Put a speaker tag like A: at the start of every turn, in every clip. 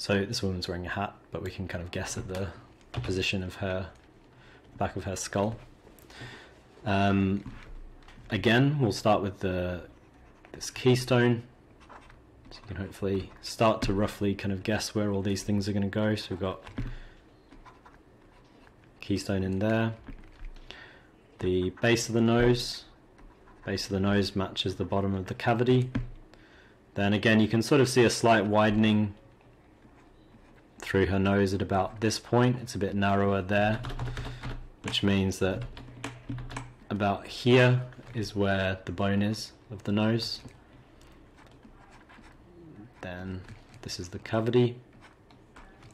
A: So this woman's wearing a hat, but we can kind of guess at the position of her back of her skull. Again, we'll start with this keystone, so you can hopefully start to roughly kind of guess where all these things are going to go. So we've got keystone in there. The base of the nose matches the bottom of the cavity. Then again, you can sort of see a slight widening through her nose at about this point. It's a bit narrower there, which means that about here is where the bone is of the nose. Then this is the cavity,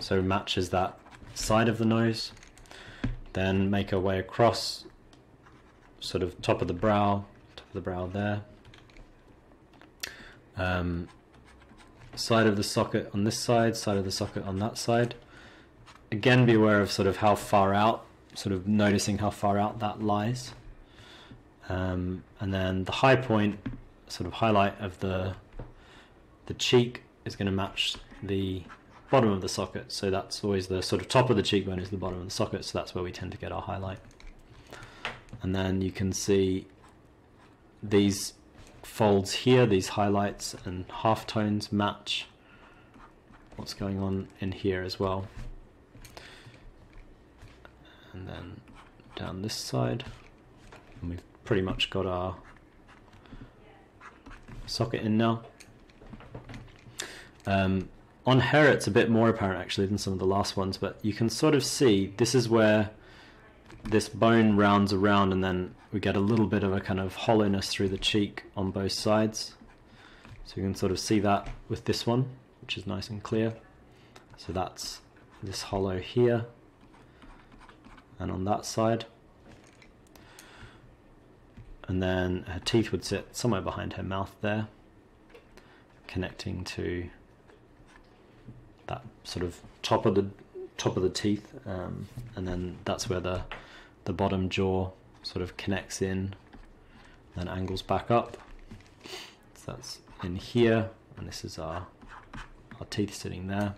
A: so matches that side of the nose. Then make our way across, sort of top of the brow there. Side of the socket on this side, side of the socket on that side. Again, be aware of sort of how far out, sort of noticing how far out that lies. And then the high point, sort of highlight of the cheek, is going to match the bottom of the socket. So that's always the sort of top of the cheekbone is the bottom of the socket, so that's where we tend to get our highlight. And then you can see these folds here, these highlights and halftones match what's going on in here as well. And then down this side, and we've pretty much got our socket in now. On her it's a bit more apparent actually than some of the last ones, but you can sort of see this is where this bone rounds around, and then we get a little bit of a kind of hollowness through the cheek on both sides. So you can sort of see that with this one, which is nice and clear. So that's this hollow here, and on that side. And then her teeth would sit somewhere behind her mouth there, connecting to that sort of top of the teeth, and then that's where the bottom jaw sort of connects in and angles back up. So that's in here, and this is our teeth sitting there.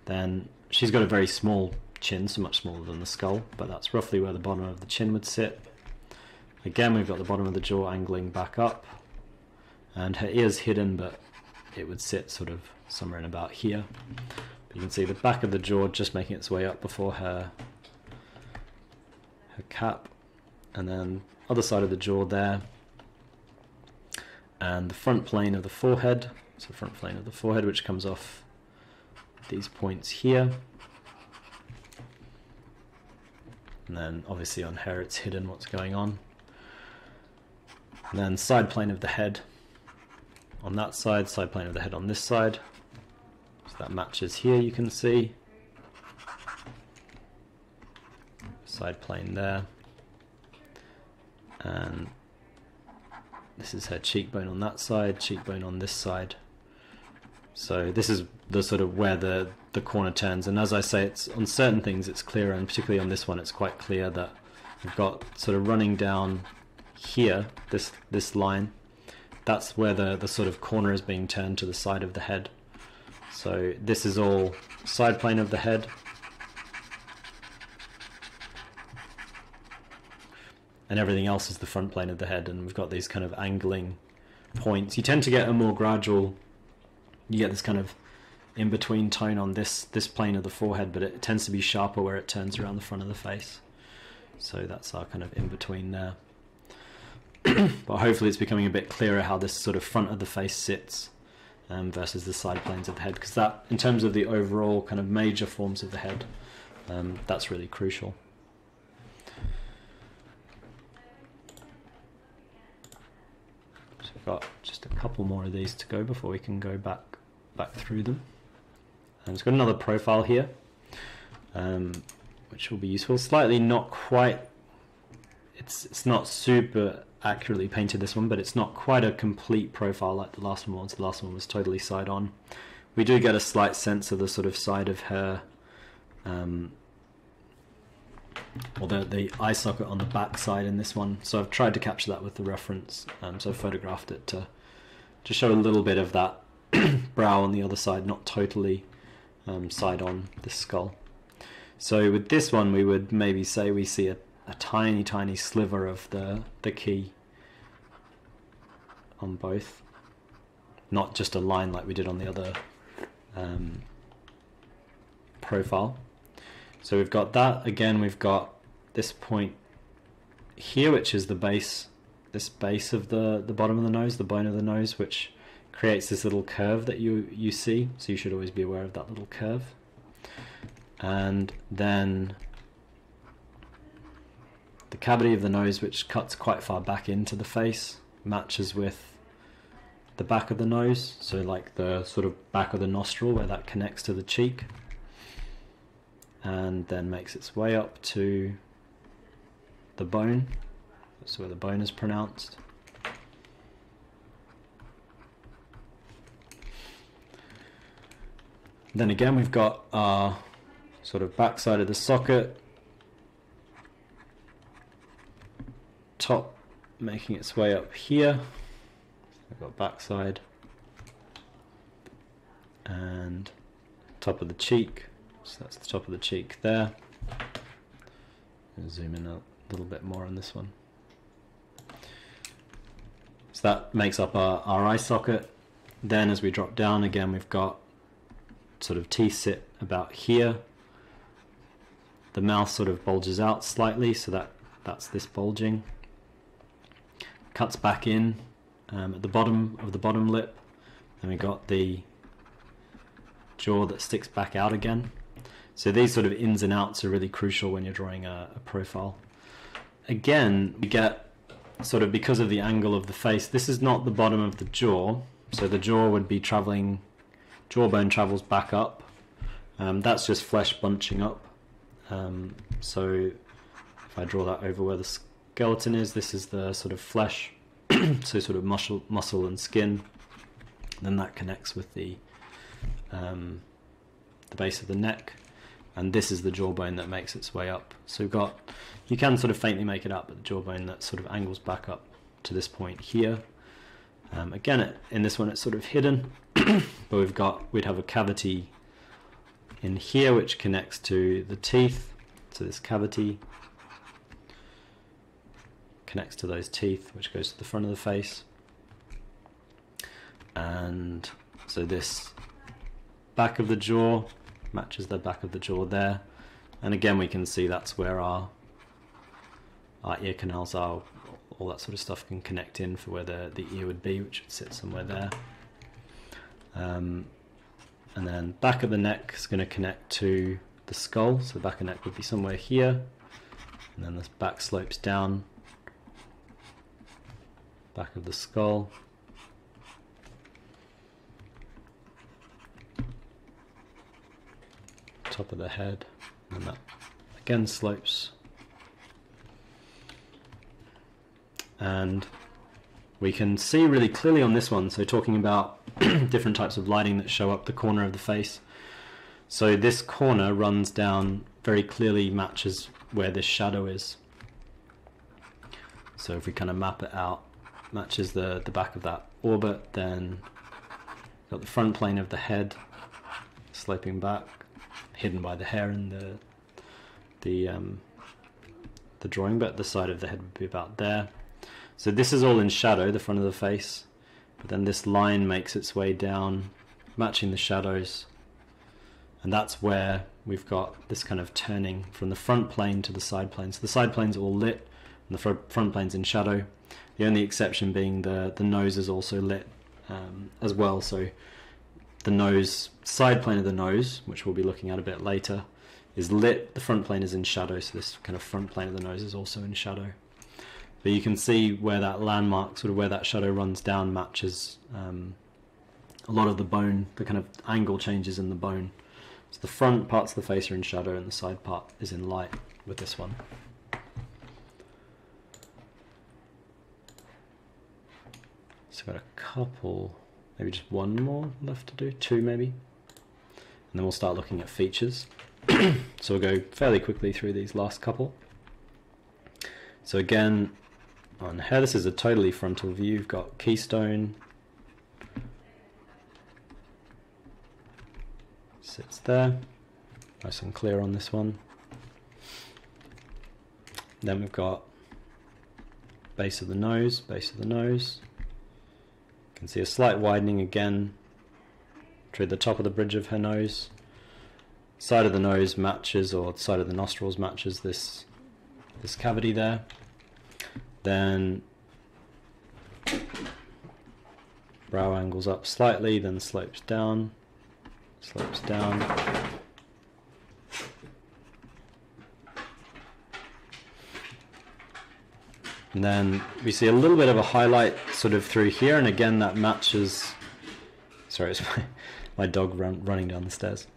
A: Then she's got a very small chin, so much smaller than the skull, but that's roughly where the bottom of the chin would sit. Again, we've got the bottom of the jaw angling back up, and her ear's hidden, but it would sit sort of somewhere in about here. But you can see the back of the jaw just making its way up before her cap, and then other side of the jaw there, and the front plane of the forehead, so front plane of the forehead, which comes off these points here. And then obviously on her it's hidden what's going on. And then side plane of the head on that side, side plane of the head on this side. So that matches here, you can see. Side plane there. And this is her cheekbone on that side, cheekbone on this side. So this is the sort of where the corner turns, and as I say, it's on certain things it's clearer, and particularly on this one it's quite clear that we've got sort of running down here, this line, that's where the sort of corner is being turned to the side of the head. So this is all side plane of the head, and everything else is the front plane of the head, and we've got these kind of angling points. You tend to get a more gradual, you get this kind of in-between tone on this plane of the forehead, but it tends to be sharper where it turns around the front of the face. So that's our kind of in-between there. But hopefully it's becoming a bit clearer how this sort of front of the face sits versus the side planes of the head, because that, in terms of the overall kind of major forms of the head, that's really crucial. So we've got just a couple more of these to go before we can go back through them. And it's got another profile here, which will be useful. Slightly not quite, it's not super accurately painted, this one, but it's not quite a complete profile like the last one was. The last one was totally side on. We do get a slight sense of the sort of side of her, or the eye socket on the back side in this one. So I've tried to capture that with the reference, so I've photographed it to show a little bit of that brow on the other side, not totally side on this skull. So with this one, we would maybe say we see a tiny sliver of the key on both, not just a line like we did on the other profile. So we've got that. Again, we've got this point here, which is the base, this base of the bottom of the nose, the bone of the nose, which creates this little curve that you see. So you should always be aware of that little curve. And then the cavity of the nose, which cuts quite far back into the face, matches with the back of the nose, so like the sort of back of the nostril where that connects to the cheek, and then makes its way up to the bone. That's where the bone is pronounced. Then again, we've got our sort of back side of the socket, top making its way up here. I've got backside and top of the cheek, so that's the top of the cheek there. I'll zoom in a little bit more on this one. So that makes up our eye socket. Then as we drop down again, we've got sort of teeth sit about here. The mouth sort of bulges out slightly, so that's this bulging. Cuts back in at the bottom of the bottom lip. Then we got the jaw that sticks back out again. So these sort of ins and outs are really crucial when you're drawing a profile. Again, we get sort of, because of the angle of the face, this is not the bottom of the jaw, so the jaw would be traveling, jawbone travels back up. That's just flesh bunching up. So if I draw that over where the skeleton is, this is the sort of flesh, so sort of muscle and skin. Then that connects with the base of the neck, and this is the jawbone that makes its way up. So we've got, you can sort of faintly make it out, but the jawbone that sort of angles back up to this point here. Again, in this one it's sort of hidden, but we'd have a cavity in here which connects to the teeth. So this cavity connects to those teeth, which goes to the front of the face. And so this back of the jaw matches the back of the jaw there. And again, we can see that's where our ear canals are. All that sort of stuff can connect in for where the ear would be, which would sit somewhere there. And then back of the neck is going to connect to the skull, so the back of the neck would be somewhere here, and then this back slopes down, back of the skull, top of the head, and that again slopes. And we can see really clearly on this one, so talking about different types of lighting that show up the corner of the face. So this corner runs down, very clearly matches where this shadow is. So if we kind of map it out, matches the back of that orbit, then got the front plane of the head sloping back, hidden by the hair and the drawing, but the side of the head would be about there. So this is all in shadow, the front of the face, but then this line makes its way down, matching the shadows, and that's where we've got this kind of turning from the front plane to the side plane. So the side plane's all lit, and the front plane's in shadow. The only exception being the nose is also lit as well. So the nose, side plane of the nose, which we'll be looking at a bit later, is lit. The front plane is in shadow, so this kind of front plane of the nose is also in shadow. But you can see where that landmark, sort of where that shadow runs down, matches a lot of the bone, the kind of angle changes in the bone. So the front parts of the face are in shadow and the side part is in light with this one. So I've got a couple, maybe just one more left to do, two maybe. And then we'll start looking at features. So we'll go fairly quickly through these last couple. So again, on here, this is a totally frontal view. You've got keystone, sits there. Nice and clear on this one. Then we've got base of the nose, base of the nose. You can see a slight widening again through the top of the bridge of her nose. Side of the nose matches, or side of the nostrils matches this cavity there. Then brow angles up slightly, then slopes down, slopes down. And then we see a little bit of a highlight sort of through here, and again that matches, sorry, it's my dog running down the stairs.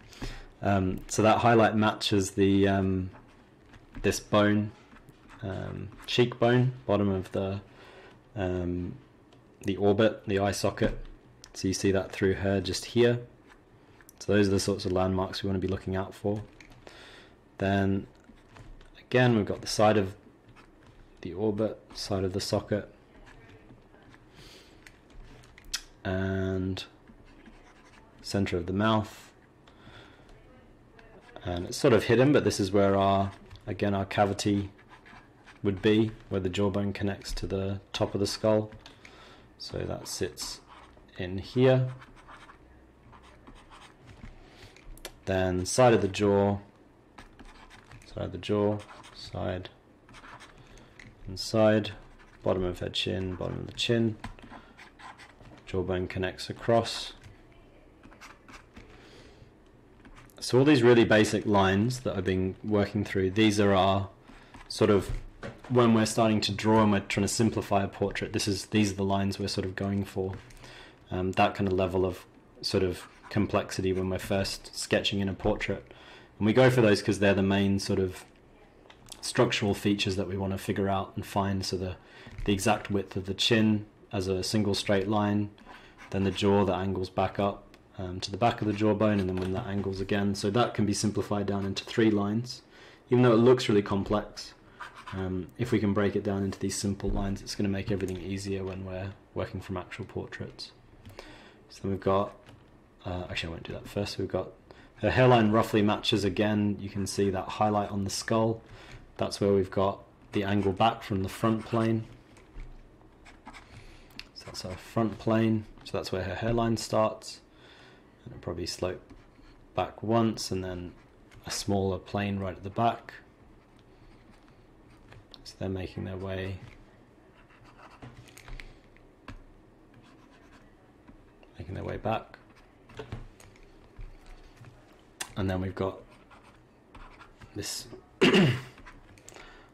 A: So that highlight matches the this bone, cheekbone, bottom of the orbit, the eye socket. So you see that through her just here. So those are the sorts of landmarks we want to be looking out for. Then again we've got the side of the orbit, side of the socket, and center of the mouth. And it's sort of hidden, but this is where our cavity would be, where the jawbone connects to the top of the skull. So that sits in here. Then side of the jaw, side and side, bottom of her chin, bottom of the chin. Jawbone connects across. So all these really basic lines that I've been working through, these are our sort of, when we're starting to draw and we're trying to simplify a portrait, these are the lines we're sort of going for. That kind of level of sort of complexity when we're first sketching in a portrait. And we go for those because they're the main sort of structural features that we want to figure out and find. So the exact width of the chin as a single straight line, then the jaw that angles back up to the back of the jawbone, and then when that angles again. So that can be simplified down into 3 lines, even though it looks really complex. If we can break it down into these simple lines, it's going to make everything easier when we're working from actual portraits. So then we've got, actually I won't do that first. We've got her hairline roughly matches again. You can see that highlight on the skull. That's where we've got the angle back from the front plane. So that's our front plane. So that's where her hairline starts. And it'll probably slope back once, and then a smaller plane right at the back. So they're making their way back. And then we've got this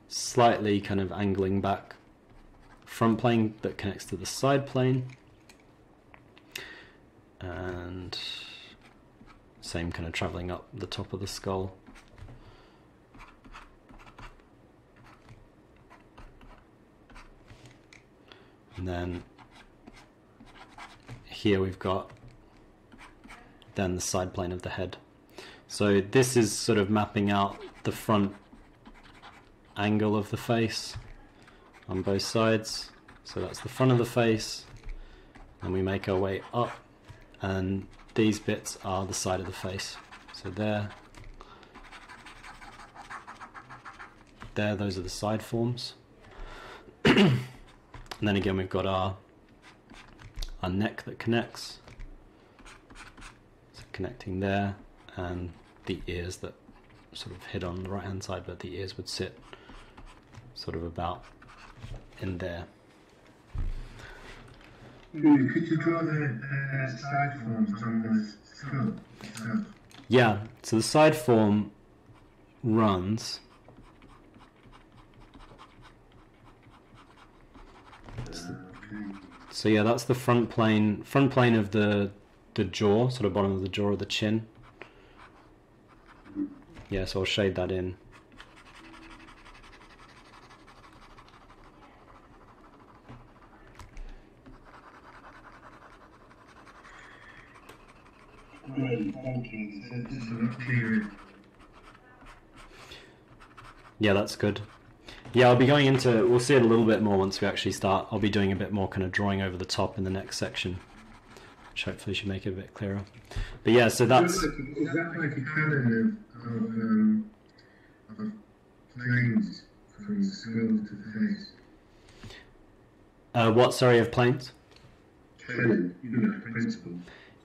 A: slightly kind of angling back front plane that connects to the side plane, and same kind of traveling up the top of the skull. And then here we've got then the side plane of the head. So this is sort of mapping out the front angle of the face on both sides. So that's the front of the face, and we make our way up, and these bits are the side of the face. So there, those are the side forms. And then again we've got our neck that connects, so connecting there, and the ears that sort of hit on the right hand side, but the ears would sit sort of about in there.
B: Could you draw the side forms on the skull itself?
A: Yeah, so the side form runs. So yeah, that's the front plane of the jaw, sort of bottom of the jaw or the chin. Yeah, so I'll shade that in.
B: Great, thank you. So just a lot clearer.
A: Yeah, that's good. Yeah, I'll be going into, we'll see it a little bit more once we actually start. I'll be doing a bit more kind of drawing over the top in the next section. which hopefully should make it a bit clearer. But yeah, so that's...
B: Is that like a canon of planes from the skull to the face?
A: what, sorry, of planes?
B: Canon, principle.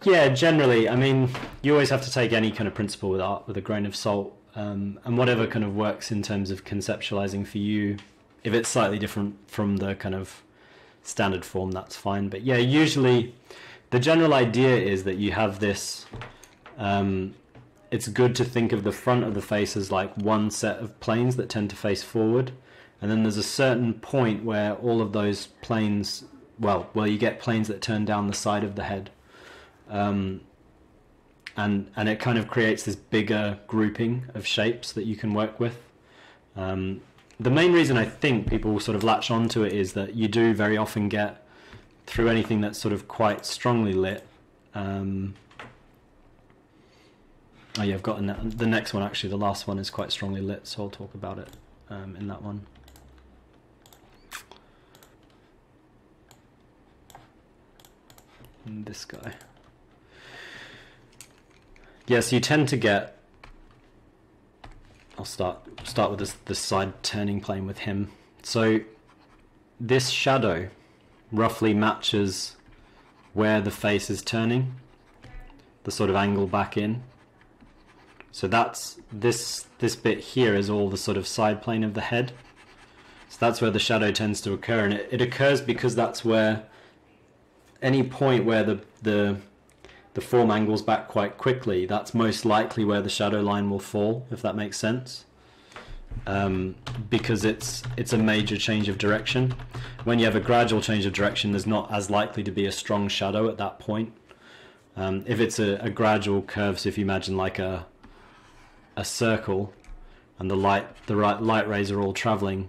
A: Yeah, generally, I mean, you always have to take any kind of principle with art with a grain of salt, and whatever kind of works in terms of conceptualizing for you. If it's slightly different from the kind of standard form, that's fine. But yeah, usually the general idea is that you have this, it's good to think of the front of the face as like one set of planes that tend to face forward. And then there's a certain point where all of those planes, well, you get planes that turn down the side of the head. And it kind of creates this bigger grouping of shapes that you can work with. The main reason I think people sort of latch onto it is that you do very often get, through anything that's sort of quite strongly lit. Oh yeah, I've got the next one actually. The last one is quite strongly lit, so I'll talk about it in that one. And this guy. Yes, you tend to get. I'll start with this side turning plane with him. So this shadow roughly matches where the face is turning, the sort of angle back in. So that's this bit here is all the sort of side plane of the head. So that's where the shadow tends to occur, and it occurs because that's where any point where the form angles back quite quickly, that's most likely where the shadow line will fall, if that makes sense. Because it's a major change of direction. When you have a gradual change of direction, there's not as likely to be a strong shadow at that point. If it's a gradual curve, so if you imagine like a circle and the light rays are all traveling,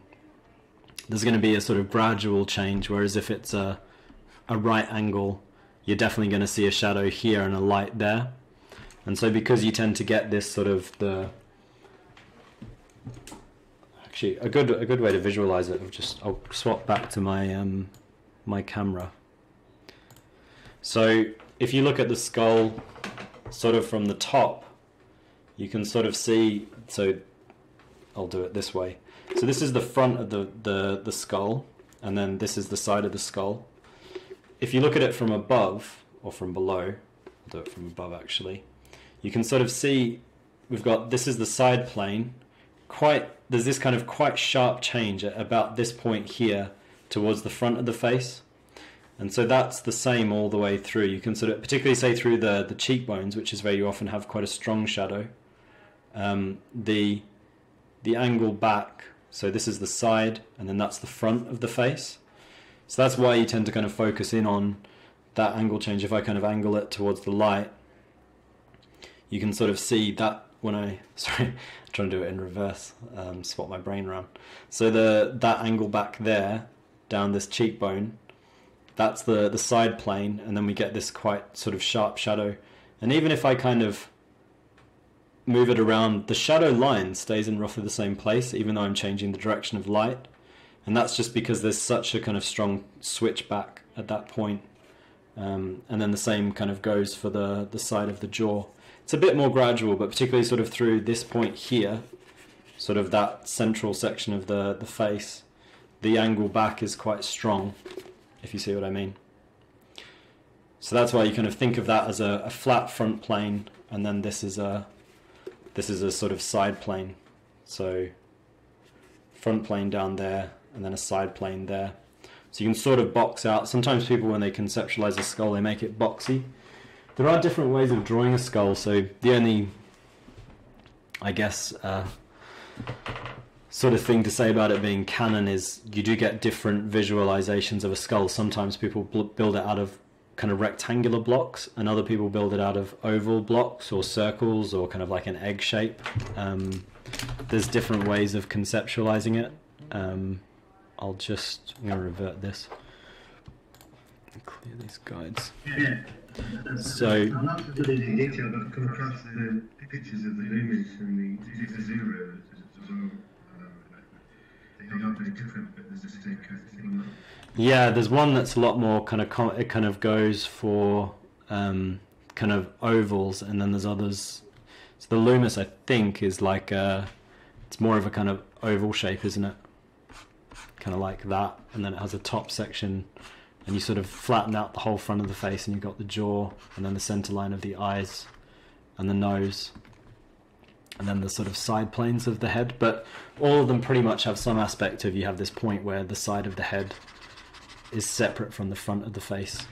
A: there's going to be a sort of gradual change, whereas if it's a right angle, you're definitely going to see a shadow here and a light there. And so because you tend to get this sort of actually a good way to visualize it, I'll swap back to my my camera. So if you look at the skull sort of from the top, you can sort of see, so I'll do it this way. So this is the front of the skull, and then this is the side of the skull. If you look at it from above, or from below, I'll do it from above actually, you can sort of see this is the side plane, there's this kind of quite sharp change at about this point here towards the front of the face. And so that's the same all the way through. You can sort of, particularly say through the cheekbones, which is where you often have quite a strong shadow. The angle back, so this is the side, and then that's the front of the face. So that's why you tend to kind of focus in on that angle change. If I kind of angle it towards the light, you can sort of see that when I'm trying to do it in reverse, swap my brain around. So that angle back there, down this cheekbone, that's the side plane, and then we get this quite sort of sharp shadow. And even if I kind of move it around, the shadow line stays in roughly the same place, even though I'm changing the direction of light. And that's just because there's such a kind of strong switch back at that point. And then the same kind of goes for the side of the jaw. It's a bit more gradual, but particularly sort of through this point here, sort of that central section of the face, the angle back is quite strong, if you see what I mean. So that's why you kind of think of that as a flat front plane, and then this is a sort of side plane. So front plane down there, and then a side plane there. So you can sort of box out. Sometimes people, when they conceptualize a skull, they make it boxy. There are different ways of drawing a skull, so the only, I guess, sort of thing to say about it being canon is you do get different visualizations of a skull. Sometimes people build it out of kind of rectangular blocks, and other people build it out of oval blocks or circles or kind of like an egg shape. There's different ways of conceptualizing it. I'm going to revert this and clear these guides.
B: Yeah.
A: So
B: I'm not really in detail, but I've come across the pictures of the image and the zero as well. They are very different, but there's a thing.
A: Yeah, there's one that's a lot more kind of it kind of goes for kind of ovals, and then there's others. So the Loomis, I think, is like it's more of a kind of oval shape, isn't it? Kind of like that, and then it has a top section, and you sort of flatten out the whole front of the face, and you've got the jaw, and then the center line of the eyes, and the nose, and then the sort of side planes of the head. But all of them pretty much have some aspect of, you have this point where the side of the head is separate from the front of the face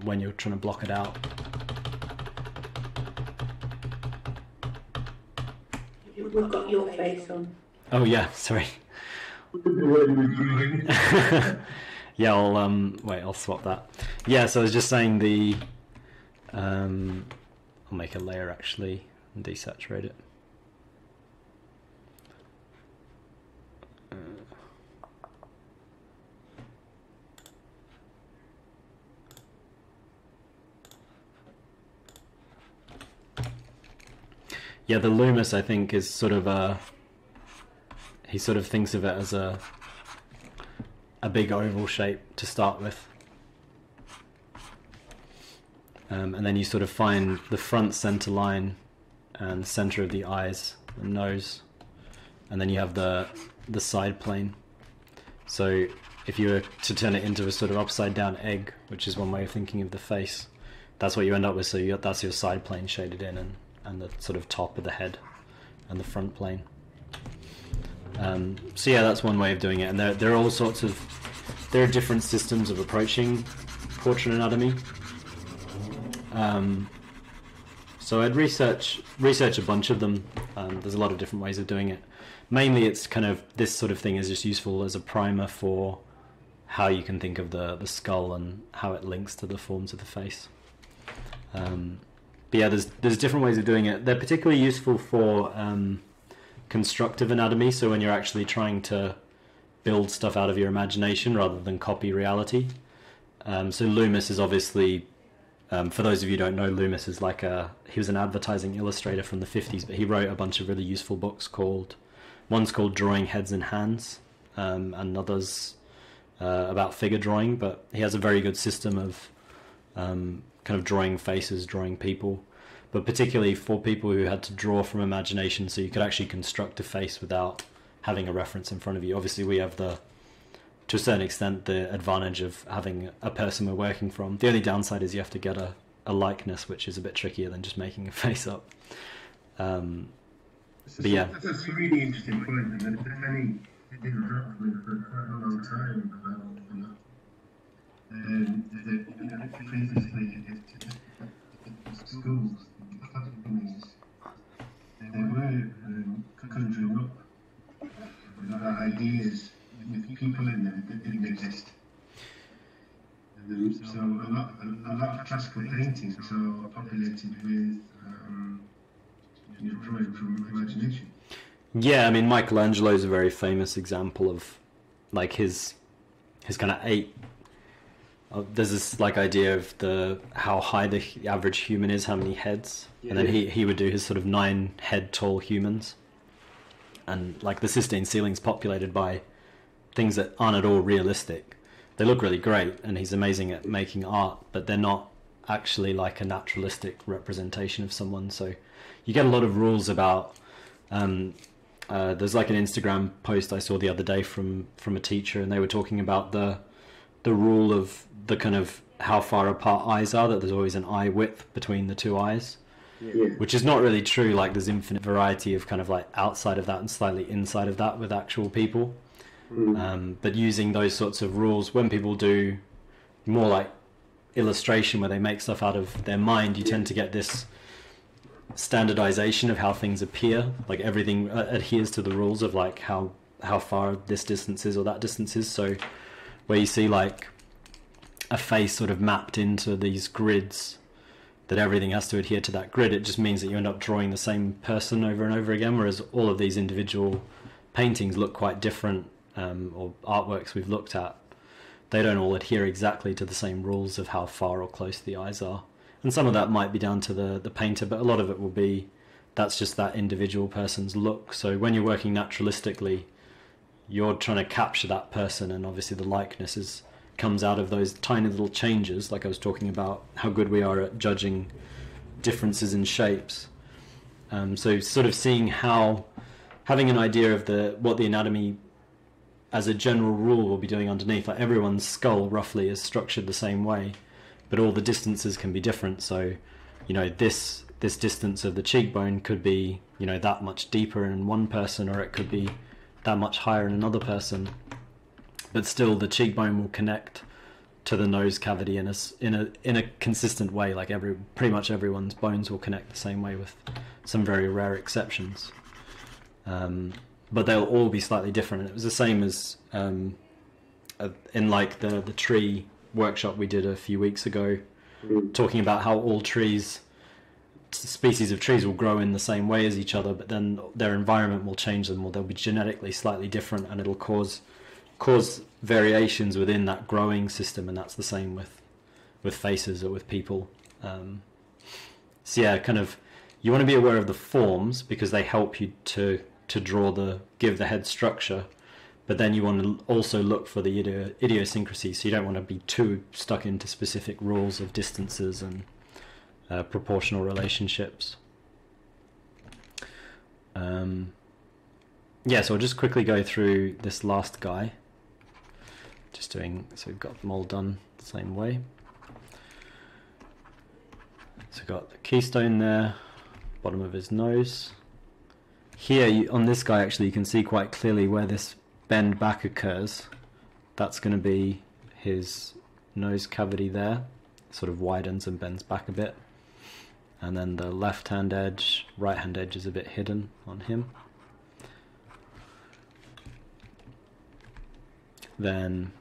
A: when you're trying to block it out.
C: We've got your face on.
A: Oh yeah, sorry. Yeah, I'll swap that. Yeah, so I was just saying I'll make a layer actually and desaturate it. Yeah, the Loomis, I think, is sort of he sort of thinks of it as a big oval shape to start with. And then you sort of find the front center line and center of the eyes and nose. And then you have the side plane. So if you were to turn it into a sort of upside down egg, which is one way of thinking of the face, that's what you end up with. So that's your side plane shaded in, and the sort of top of the head and the front plane. So yeah, that's one way of doing it. And there are all sorts of, there are different systems of approaching portrait anatomy. So I'd research a bunch of them. There's a lot of different ways of doing it. Mainly it's kind of, this sort of thing is just useful as a primer for how you can think of the skull and how it links to the forms of the face. But yeah, there's different ways of doing it. They're particularly useful for constructive anatomy, so when you're actually trying to build stuff out of your imagination rather than copy reality. So Loomis is obviously, for those of you who don't know, Loomis is like he was an advertising illustrator from the 50s, but he wrote a bunch of really useful books one's called Drawing Heads and Hands, and others about figure drawing, but he has a very good system of kind of drawing faces, drawing people, but particularly for people who had to draw from imagination, so you could actually construct a face without having a reference in front of you. Obviously we have to a certain extent, the advantage of having a person we're working from. The only downside is you have to get a likeness, which is a bit trickier than just making a face up. But yeah.
B: That's a really interesting point, and Penny didn't drop me for quite a long time about previously schools, companies, they were conjuring up ideas with people in them that didn't exist. So a lot of classical paintings are populated with drawing from imagination.
A: Yeah, I mean Michelangelo is a very famous example of like his kind of there's this like idea of how high the average human is, how many heads, and then he would do his sort of 9 head tall humans, and like the Sistine ceiling's populated by things that aren't at all realistic. They look really great, and he's amazing at making art, but they're not actually like a naturalistic representation of someone. So you get a lot of rules about there's like an Instagram post I saw the other day from a teacher, and they were talking about the rule of the kind of how far apart eyes are, that there's always an eye width between the two eyes, which is not really true. Like there's infinite variety of kind of like outside of that and slightly inside of that with actual people. But using those sorts of rules, when people do more like illustration where they make stuff out of their mind, you tend to get this standardization of how things appear, like everything adheres to the rules of like how far this distance is or that distance is. So where you see like a face sort of mapped into these grids, that everything has to adhere to that grid, it just means that you end up drawing the same person over and over again, whereas all of these individual paintings look quite different, or artworks we've looked at, they don't all adhere exactly to the same rules of how far or close the eyes are. And some of that might be down to the painter, but a lot of it will be, that's just that individual person's look. So when you're working naturalistically, you're trying to capture that person, and obviously the likeness is comes out of those tiny little changes, like I was talking about how good we are at judging differences in shapes. So sort of seeing how, having an idea of what the anatomy as a general rule will be doing underneath. Like everyone's skull roughly is structured the same way, but all the distances can be different. So, you know, this distance of the cheekbone could be, you know, that much deeper in one person, or it could be that much higher in another person. But still, the cheekbone will connect to the nose cavity in a consistent way. Like pretty much everyone's bones will connect the same way, with some very rare exceptions. But they'll all be slightly different. And it was the same as in like the tree workshop we did a few weeks ago, talking about how all species of trees will grow in the same way as each other, but then their environment will change them, or they'll be genetically slightly different, and it'll cause variations within that growing system. And that's the same with faces or with people. So yeah, kind of, you want to be aware of the forms because they help you to give the head structure, but then you want to also look for the idiosyncrasies. So you don't want to be too stuck into specific rules of distances and proportional relationships. Yeah, so I'll just quickly go through this last guy. So we've got them all done the same way. So we've got the keystone there, bottom of his nose. Here, on this guy, actually, you can see quite clearly where this bend back occurs. That's going to be his nose cavity there. Sort of widens and bends back a bit. And then the left-hand edge, right-hand edge is a bit hidden on him. Then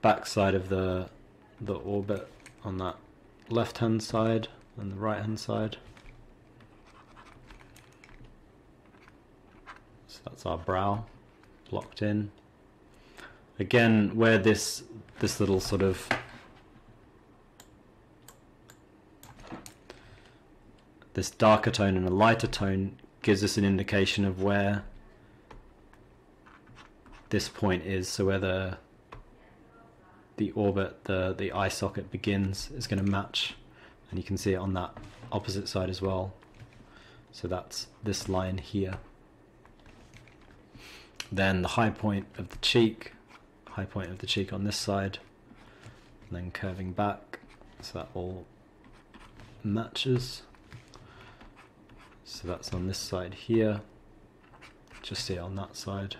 A: back side of the orbit on that left-hand side and the right-hand side. So that's our brow blocked in. Again, where this little sort of this darker tone and a lighter tone gives us an indication of where this point is. So where the orbit, the eye socket begins, is going to match, and you can see it on that opposite side as well. So that's this line here. Then the high point of the cheek on this side, and then curving back, so that all matches. So that's on this side here, just see it on that side.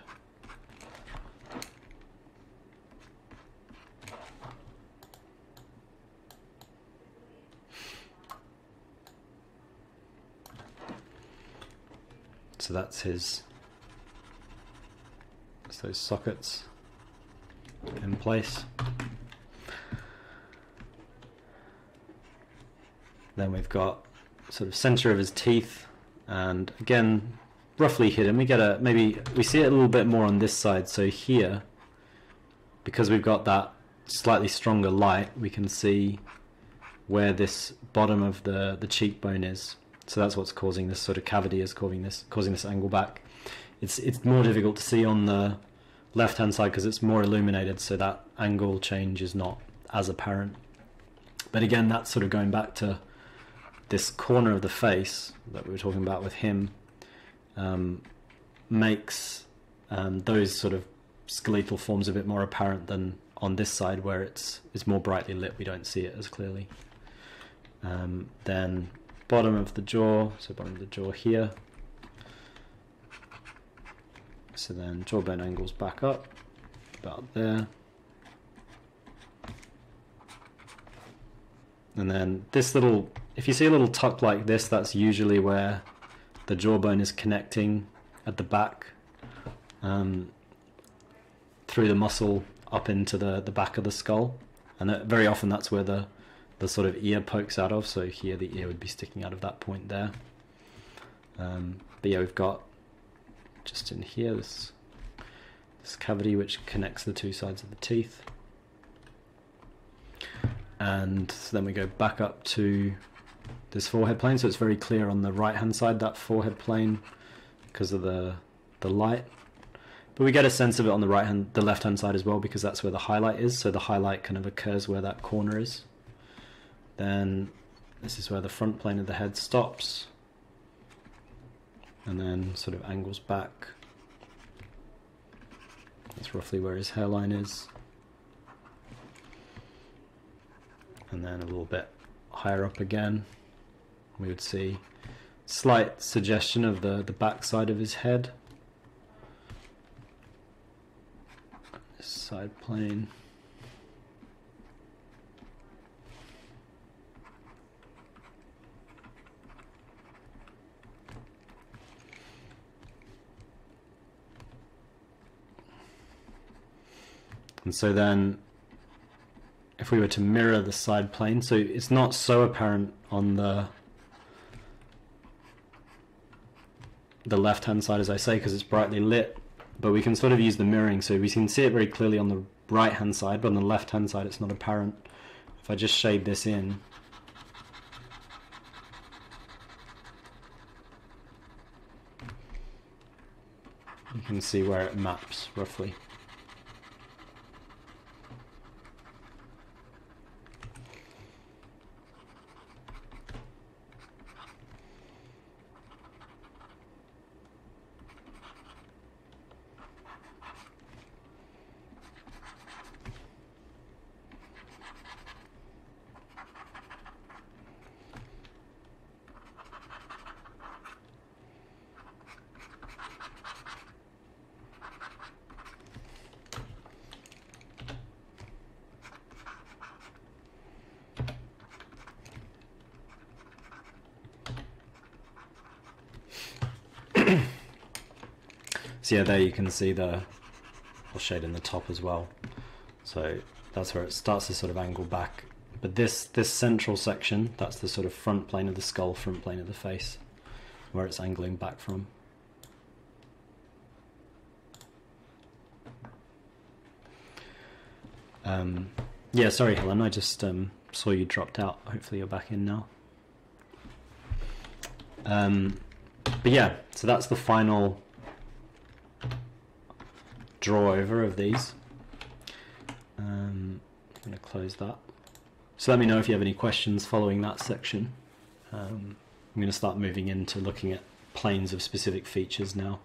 A: So that's those sockets in place. Then we've got sort of center of his teeth, and again roughly hidden. We see it a little bit more on this side. So here, because we've got that slightly stronger light, we can see where this bottom of the cheekbone is. So that's what's causing this sort of cavity, is causing this angle back. It's more difficult to see on the left hand side because it's more illuminated, so that angle change is not as apparent. But again, that's sort of going back to this corner of the face that we were talking about with him, makes those sort of skeletal forms a bit more apparent than on this side where it's more brightly lit. We don't see it as clearly. Then bottom of the jaw, so bottom of the jaw here. So then jawbone angles back up, about there. And then this little, if you see a little tuck like this, that's usually where the jawbone is connecting at the back, through the muscle up into the back of the skull. And very often that's where the sort of ear pokes out of. So here the ear would be sticking out of that point there. But yeah, we've got just in here this cavity which connects the two sides of the teeth. And so then we go back up to this forehead plane, so it's very clear on the right hand side, that forehead plane, because of the light. But we get a sense of it on the left-hand side as well, because that's where the highlight is. So the highlight kind of occurs where that corner is. Then this is where the front plane of the head stops, and then sort of angles back. That's roughly where his hairline is. And then a little bit higher up again, we would see slight suggestion of the back side of his head. This side plane. And so then, if we were to mirror the side plane, so it's not so apparent on the left-hand side, as I say, because it's brightly lit, but we can sort of use the mirroring, so we can see it very clearly on the right-hand side, but on the left-hand side it's not apparent. If I just shade this in, you can see where it maps roughly. So yeah, there you can see I'll shade in the top as well. So that's where it starts to sort of angle back. But this central section, that's the sort of front plane of the skull, front plane of the face, where it's angling back from. Yeah, sorry Helen, I just saw you dropped out. Hopefully you're back in now. But yeah, so that's the final draw over of these. I'm going to close that. So let me know if you have any questions following that section. I'm going to start moving into looking at planes of specific features now.